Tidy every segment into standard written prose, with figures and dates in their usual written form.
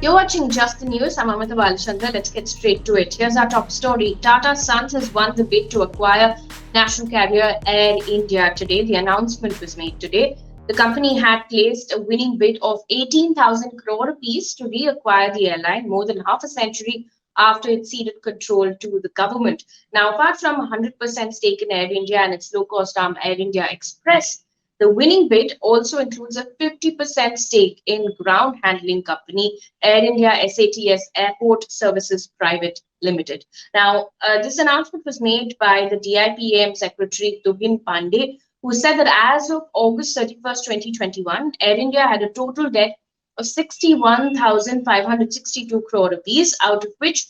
You're watching Just the News. I'm Amita Balachandra. Let's get straight to it. Here's our top story. Tata Sons has won the bid to acquire national carrier Air India today. The announcement was made today. The company had placed a winning bid of 18,000 crore rupees to reacquire the airline more than half a century after it ceded control to the government. Now, apart from 100% stake in Air India and its low-cost arm Air India Express, the winning bid also includes a 50% stake in ground handling company Air India SATS Airport Services Private Limited. Now, this announcement was made by the DIPAM Secretary Tugin Pandey, who said that as of August 31st, 2021, Air India had a total debt of 61,562 crore rupees, out of which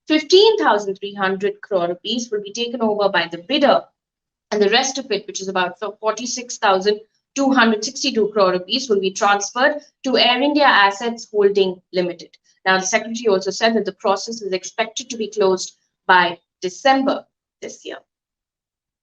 15,300 crore rupees will be taken over by the bidder, and the rest of it, which is about 46,262 crore rupees, will be transferred to Air India Assets Holding Limited. Now, the secretary also said that the process is expected to be closed by December this year.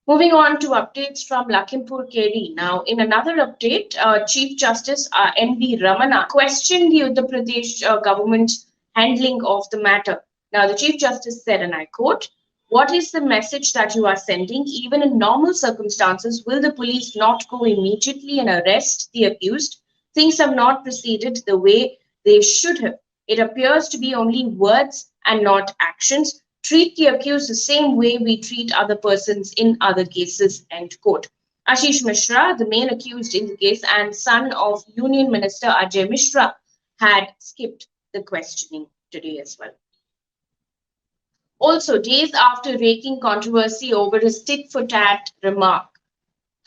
Moving on to updates from Lakhimpur Kheri. Now, in another update, Chief Justice N.V. Ramana questioned the Uttar Pradesh government's handling of the matter. Now, the Chief Justice said, and I quote, "What is the message that you are sending? Even in normal circumstances, will the police not go immediately and arrest the accused? Things have not proceeded the way they should have. It appears to be only words and not actions. Treat the accused the same way we treat other persons in other cases," end quote. Ashish Mishra, the main accused in the case and son of Union Minister Ajay Mishra, had skipped the questioning today as well. Also, days after raking controversy over his tit-for-tat remark,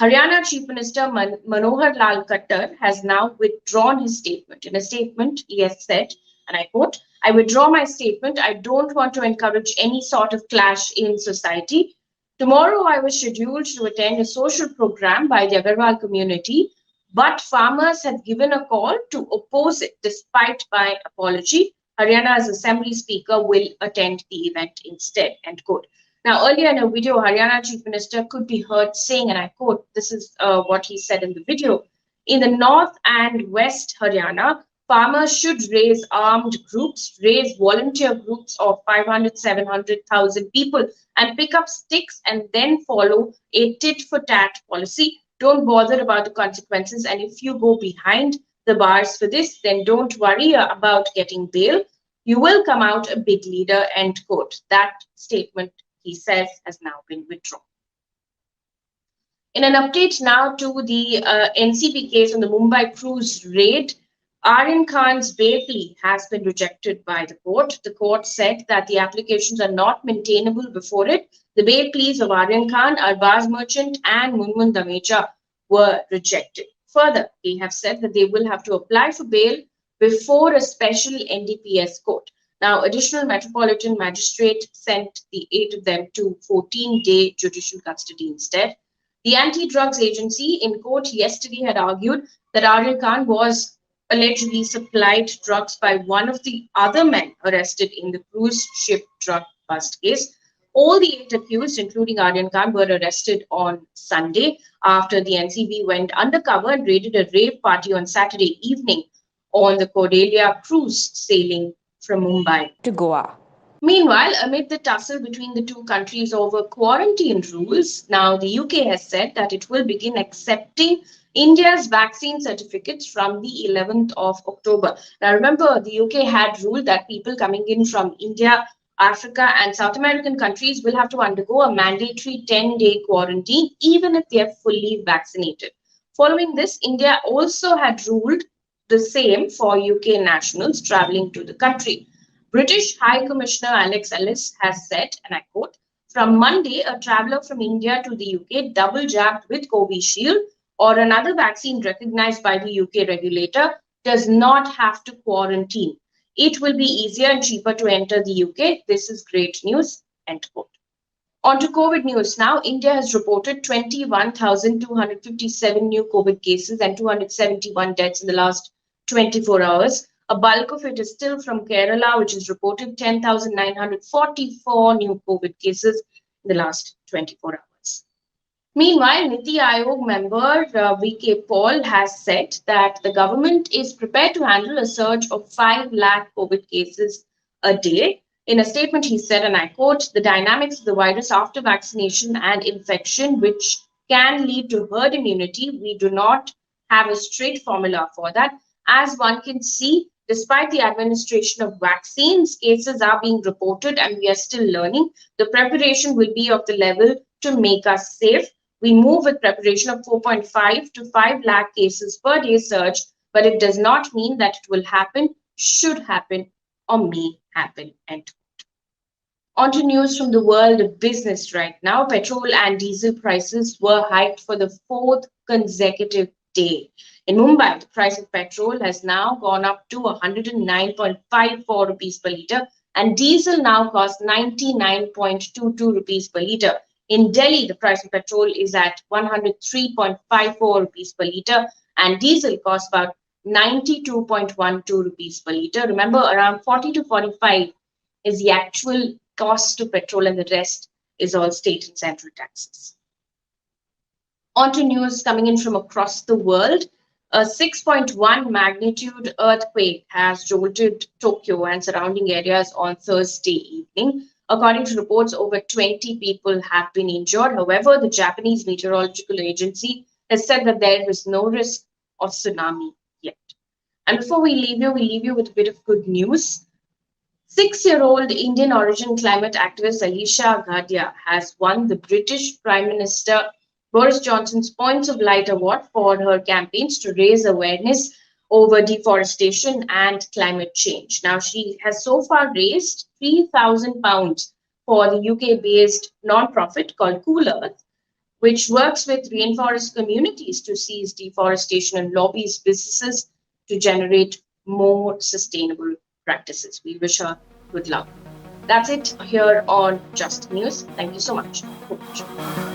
Haryana Chief Minister Manohar Lal Khattar has now withdrawn his statement. In a statement, he has said, and I quote, "I withdraw my statement. I don't want to encourage any sort of clash in society. Tomorrow, I was scheduled to attend a social program by the Agarwal community, but farmers have given a call to oppose it despite my apology. Haryana's Assembly Speaker will attend the event instead," end quote. Now, earlier in a video, Haryana Chief Minister could be heard saying, and I quote, this is what he said in the video, "In the north and west Haryana, farmers should raise armed groups, raise volunteer groups of 500, 700,000 people and pick up sticks and then follow a tit-for-tat policy. Don't bother about the consequences. And if you go behind the bars for this, then don't worry about getting bail. You will come out a big leader," end quote. That statement, he says, has now been withdrawn. In an update now to the NCB case on the Mumbai cruise raid, Aryan Khan's bail plea has been rejected by the court. The court said that the applications are not maintainable before it. The bail pleas of Aryan Khan, Arbaz Merchant, and Munmun Dameja were rejected. Further, they have said that they will have to apply for bail before a special NDPS court. Now, additional Metropolitan Magistrate sent the 8 of them to 14-day judicial custody instead. The Anti-Drugs Agency in court yesterday had argued that Aryan Khan was allegedly supplied drugs by one of the other men arrested in the cruise ship drug bust case. All the 8 accused, including Aryan Khan, were arrested on Sunday after the NCB went undercover and raided a rave party on Saturday evening on the Cordelia cruise sailing from Mumbai to Goa. Meanwhile, amid the tussle between the two countries over quarantine rules, now the UK has said that it will begin accepting India's vaccine certificates from the 11th of October. Now, remember, the UK had ruled that people coming in from India, Africa, and South American countries will have to undergo a mandatory 10-day quarantine, even if they are fully vaccinated. Following this, India also had ruled the same for UK nationals traveling to the country. British High Commissioner Alex Ellis has said, and I quote, "From Monday, a traveller from India to the UK double jabbed with Covishield or another vaccine recognized by the UK regulator does not have to quarantine. It will be easier and cheaper to enter the UK. This is great news," end quote. On to COVID news now. India has reported 21,257 new COVID cases and 271 deaths in the last 24 hours. A bulk of it is still from Kerala, which has reported 10,944 new COVID cases in the last 24 hours. Meanwhile, Niti Aayog member VK Paul has said that the government is prepared to handle a surge of 5 lakh COVID cases a day. In a statement, he said, and I quote, the dynamics of the virus after vaccination and infection, which can lead to herd immunity, we do not have a straight formula for that. As one can see, despite the administration of vaccines, cases are being reported and we are still learning. The preparation will be of the level to make us safe. We move with preparation of 4.5 to 5 lakh cases per day surge, but it does not mean that it will happen, should happen, or may happen. End. On to news from the world of business right now. Petrol and diesel prices were hiked for the fourth consecutive day. In Mumbai, the price of petrol has now gone up to 109.54 rupees per litre, and diesel now costs 99.22 rupees per litre. In Delhi, the price of petrol is at 103.54 rupees per litre, and diesel costs about 92.12 rupees per litre. Remember, around 40 to 45 is the actual cost of petrol, and the rest is all state and central taxes. On to news coming in from across the world. A 6.1 magnitude earthquake has jolted Tokyo and surrounding areas on Thursday evening. According to reports, over 20 people have been injured. However, the Japanese Meteorological Agency has said that there is no risk of tsunami yet. And before we leave you with a bit of good news. 6-year-old Indian origin climate activist Alisha Ghadia has won the British Prime Minister Boris Johnson's Points of Light Award for her campaigns to raise awareness over deforestation and climate change. Now, she has so far raised £3,000 for the UK-based non-profit called Cool Earth, which works with rainforest communities to cease deforestation and lobbies businesses to generate more sustainable practices. We wish her good luck. That's it here on Just News. Thank you so much for watching.